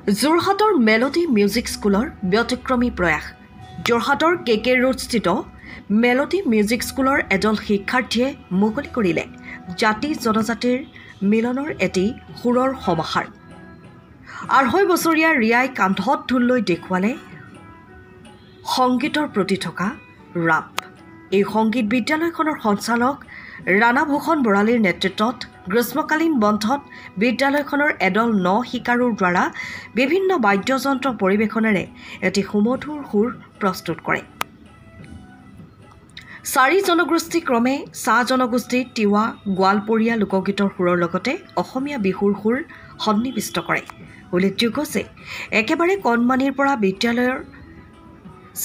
যোৰহাটৰ melody music স্কুলৰ ব্যতিক্ৰমী প্ৰয়াস। যোৰহাটৰ KK ৰোডস্থিত মেলোডি মিউজিক স্কুলৰ এদল শিক্ষাৰ্থীয়ে মুকলি কৰিলে জাতি জনজাতিৰ মিলনৰ এটি সুৰৰ সমাহাৰ। ২.৫ বছৰীয়া ৰিয়াই কান্ধত ঢোল লৈ দেখুৱালে সংগীতৰ প্ৰতি থকা ৰাপ। এই সংগীত বিদ্যালয়খনৰ সঞ্চালক ৰাণাভূষণ বৰালীৰ নেতৃত্বত গ্ৰীষ্মকালীন বন্ধত বিদ্যালয়খনৰ এদল শিকাৰুৰ দ্বাৰা বিভিন্ন বাদ্যযন্ত্ৰ পৰিৱেশনেৰে এটি সুমধুৰ সুৰ প্ৰস্তুত কৰে। 4 জনগোষ্ঠী ক্ৰমে চাহ জনগোষ্ঠী, তিৱা, গোৱালপৰীয়া লোকগীতৰ সুৰৰ লগতে অসমীয়া বিহুৰ সুৰ সন্নিৱিষ্ট কৰে। উল্লেখযোগ্য যে একেবাৰে কণমানিৰ পৰা বিদ্যালয়ৰ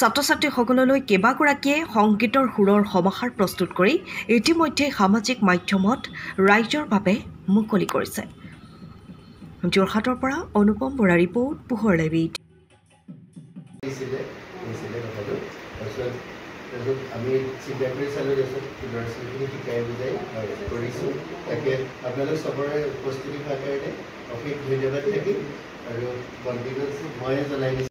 ছাত্ৰ-ছাত্ৰীসকললৈ কেইবাগৰাকীয়ে সংগীতৰ সুৰৰ সমাহাৰ প্ৰস্তুত কৰি ইতিমধ্যে সামাজিক মাধ্যমত ৰাইজৰ বাবে মুকলি কৰিছে। যোৰহাটৰ পৰা অনুপম বৰা ৰিপৰ্ট, পোহৰ লাইভ। আমি চিন্তা কৰি চালোঁ ল'ৰা ছোৱালীখিনি শিকাই বুজাই কৰিছোঁ। তাকে আপোনালোক চবৰে উপস্থিতি হোৱাৰ কাৰণে অশেষ ধন্যবাদ থাকিল আৰু বন্দিগত মই জনাই দিছোঁ।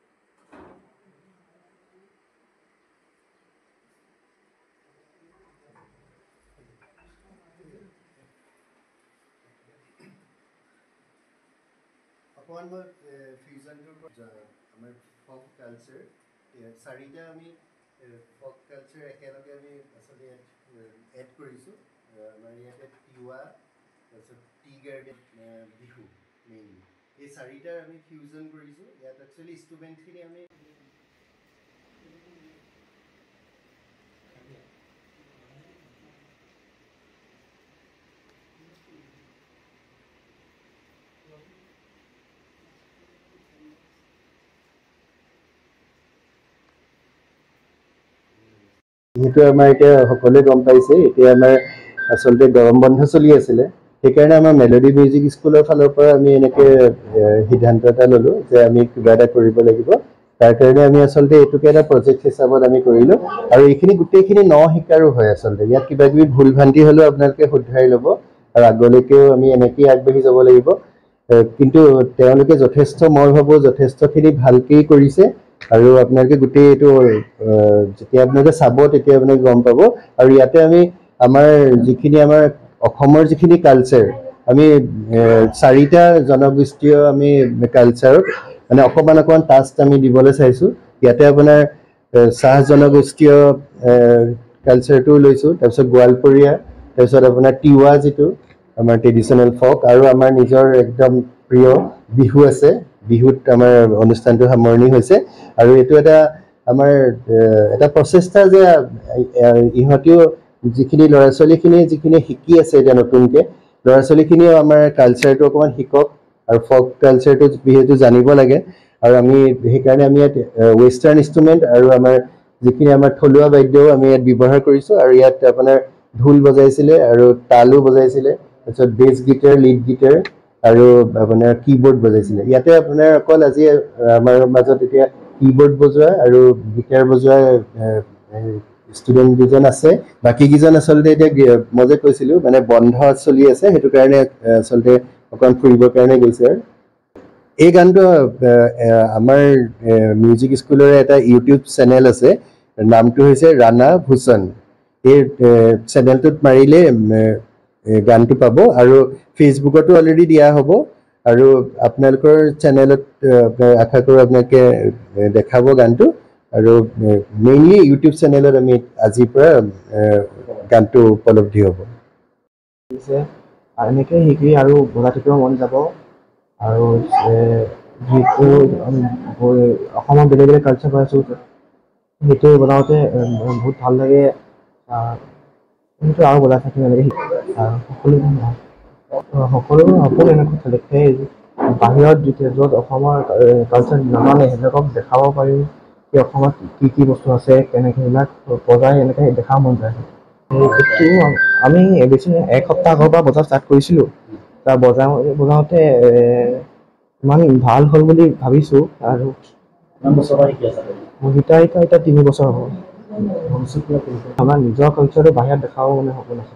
অকণমান মই ফিউজনটোৰ পৰা আমাৰ ফক কালচাৰ 4টা আমি ফক কালচাৰ একেলগে আমি আচলতে এড কৰিছোঁ। আমাৰ ইয়াতে তিৱা, তাৰপিছত টি গাৰ্ডেন, বিহু মেইনলি এই 4টাৰ আমি ফিউজন কৰিছোঁ। ইয়াত একচুৱেলি ষ্টুডেণ্টখিনি আমি যেহেতু আমাৰ এতিয়া সকলোৱে গম পাইছে, এতিয়া আমাৰ আচলতে গৰম বন্ধ চলি আছিলে, সেইকাৰণে আমাৰ মেলোডি মিউজিক স্কুলৰ ফালৰ পৰা আমি এনেকৈ সিদ্ধান্ত এটা ল'লোঁ যে আমি কিবা এটা কৰিব লাগিব। তাৰ কাৰণে আমি আচলতে এইটোকে এটা প্ৰজেক্ট হিচাপত আমি কৰিলোঁ আৰু এইখিনি গোটেইখিনি শিকাৰো হয়। আচলতে ইয়াত কিবা কিবি ভুল ভ্ৰান্তি হ'লেও আপোনালোকে শুধৰাই ল'ব আৰু আগলৈকেও আমি এনেকেই আগবাঢ়ি যাব লাগিব। কিন্তু তেওঁলোকে যথেষ্ট, মই ভাবোঁ যথেষ্টখিনি ভালকেই কৰিছে আৰু আপোনালোকে গোটেই এইটো যেতিয়া আপোনালোকে চাব তেতিয়া আপোনালোকে গম পাব। আৰু ইয়াতে আমি আমাৰ যিখিনি আমাৰ অসমৰ যিখিনি কালচাৰ, আমি 4টা জনগোষ্ঠীয় আমি কালচাৰত মানে অকণমান টাষ্ট আমি দিবলৈ চাইছোঁ। ইয়াতে আপোনাৰ চাহ জনগোষ্ঠীয় কালচাৰটোও লৈছোঁ, তাৰপিছত গোৱালপৰীয়া, তাৰপিছত আপোনাৰ তিৱা যিটো আমাৰ ট্ৰেডিশ্যনেল ফক, আৰু আমাৰ নিজৰ একদম প্ৰিয় বিহু আছে। বিহুত আমাৰ অনুষ্ঠানটো সামৰণি হৈছে আৰু এইটো এটা আমাৰ এটা প্ৰচেষ্টা যে ইহঁতেও যিখিনি ল'ৰা ছোৱালীখিনিয়ে যিখিনি শিকি আছে এতিয়া নতুনকৈ, ল'ৰা ছোৱালীখিনিও আমাৰ কালচাৰটো অকণমান শিকক আৰু ফক কালচাৰটো যিহেতু জানিব লাগে। আৰু আমি সেইকাৰণে আমি ইয়াত ৱেষ্টাৰ্ণ ইনষ্ট্ৰুমেণ্ট আৰু আমাৰ যিখিনি আমাৰ থলুৱা বাদ্যও আমি ইয়াত ব্যৱহাৰ কৰিছোঁ। আৰু ইয়াত আপোনাৰ ঢোল বজাইছিলে আৰু তালো বজাইছিলে, তাৰপিছত বেছ গীটাৰ, লিড গীটাৰ আৰু আপোনাৰ কীবৰ্ড বজাইছিলে। ইয়াতে আপোনাৰ অকল আজি আমাৰ মাজত এতিয়া কীবৰ্ড বজোৱা আৰু গীটাৰ বজোৱা ষ্টুডেণ্ট দুজন আছে। বাকীকেইজন আচলতে এতিয়া মই যে কৈছিলোঁ মানে বন্ধ চলি আছে, সেইটো কাৰণে আচলতে অকণমান ফুৰিবৰ কাৰণে গৈছে। আৰু এই গানটো আমাৰ মিউজিক স্কুলৰে এটা ইউটিউব চেনেল আছে, নামটো হৈছে ৰাণাভূষণ। এই চেনেলটোত মাৰিলে গানটো পাব আৰু ফেচবুকতো অলৰেডি দিয়া হ'ব আৰু আপোনালোকৰ চেনেলত আশা কৰোঁ আপোনালোকে দেখাব গানটো। আৰু মেইনলি ইউটিউব চেনেলত আমি আজিৰ পৰা গানটো উপলব্ধি হ'ব। এনেকৈ শিকি আৰু বজাই থাকিব মন যাব আৰু যিটো অসমৰ বেলেগ বেলেগ কালচাৰ পাইছোঁ সেইটো বনাওঁতে বহুত ভাল লাগে। সেইটো আৰু বজাই থাকিম এনেকৈ সকলো এনেকৈ দেখে বাহিৰত য'ত অসমৰ কালচাৰ নামানে সেইবিলাকক দেখাব পাৰিম কি অসমত কি কি বস্তু আছে, কেনেকৈ সেইবিলাক বজাই এনেকৈ দেখাব মন যায়। সেইটো আমি বেছি 1 সপ্তাহ আগৰ পৰা বজাৰ ষ্টাৰ্ট কৰিছিলোঁ। তাৰ বজাওঁতে ইমান ভাল হ'ল বুলি ভাবিছোঁ। আৰু গীটাৰ এতিয়া 3 বছৰ হ'ল। আমাৰ নিজৰ কালচাৰটো বাহিৰত দেখাব সপোন আছে।